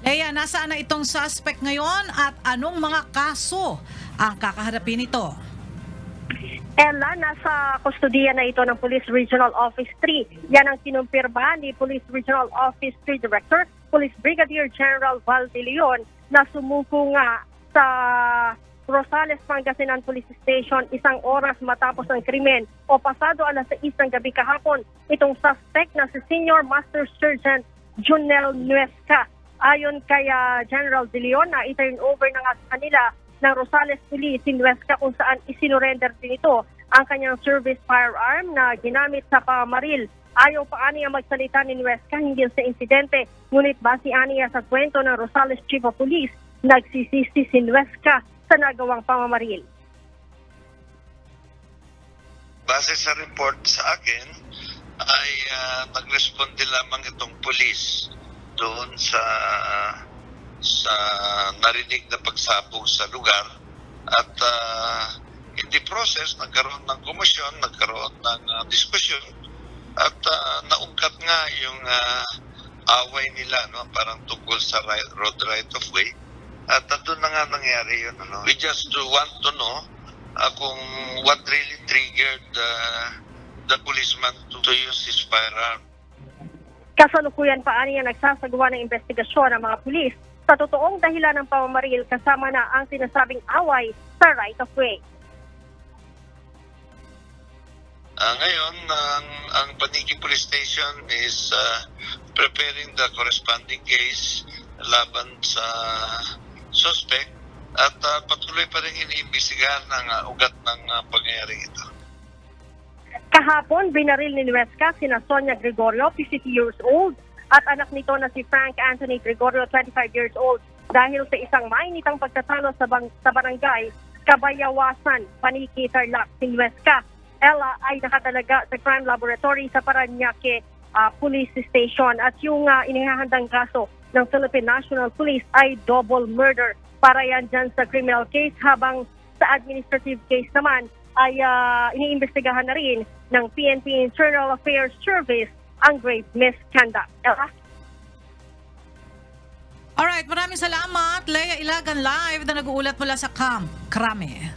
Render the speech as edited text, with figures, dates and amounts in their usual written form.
Leia, nasaan na itong suspect ngayon at anong mga kaso ang kakaharapin nito? Ella, nasa kustodiya na ito ng Police Regional Office 3. Yan ang kinumpirma ni Police Regional Office 3 Director, Police Brigadier General Val de Leon, na sumuko nga sa Rosales, Pangasinan Police Station 1 oras matapos ang krimen o pasado alas 6 ng gabi kahapon. Itong suspect na si Senior Master Sergeant Junel Nuesca. Ayon kay General de Leon, na i-turn over na nga sa kanila ng Rosales Police si Nuesca, kung saan isinurrender din ito ang kanyang service firearm na ginamit sa pamaril. Ayaw pa aniya magsalita ni Nuesca hinggil sa insidente, ngunit base aniya sa kwento ng Rosales Chief of Police, nagsisisi si Nuesca sa nagawang pamamaril. Base sa report sa akin, ay nag-responde lamang itong police doon sa narinig na pagsabog sa lugar at in the process nagkaroon ng komosyon, nagkaroon ng diskusyon at naungkat nga yung away nila, no, parang tungkol sa road right of way at doon na nga nangyari yun. We just want to know kung what really triggered the policeman to use his firearm. Kasalukuyan pa aniya nagsasagawa ng investigasyon ng mga pulis sa totoong dahilan ng pamamaril, kasama na ang sinasabing away sa right of way. Ngayon, ang Paniki Police Station is preparing the corresponding case laban sa suspect at patuloy pa rin iniimbestigahan ng ugat ng pangyayaring ito. Kahapon, binaril ni Nuesca sina Sonia Gregorio, 50 years old, at anak nito na si Frank Anthony Gregorio, 25 years old, dahil sa isang mainitang pagtatalo sa barangay Kabayawasan, Paniki, Tarlac. Si Nuesca, Ella, ay nakatalaga sa crime laboratory sa Parañaque Police Station, at yung inihahandang kaso ng Philippine National Police ay double murder. Para yan dyan sa criminal case, habang sa administrative case naman ay iniimbestigahan na rin ng PNP Internal Affairs Service ang grave misconduct. Alright, maraming salamat. Leia Ilagan live na nag-uulat mula sa Camp Crame.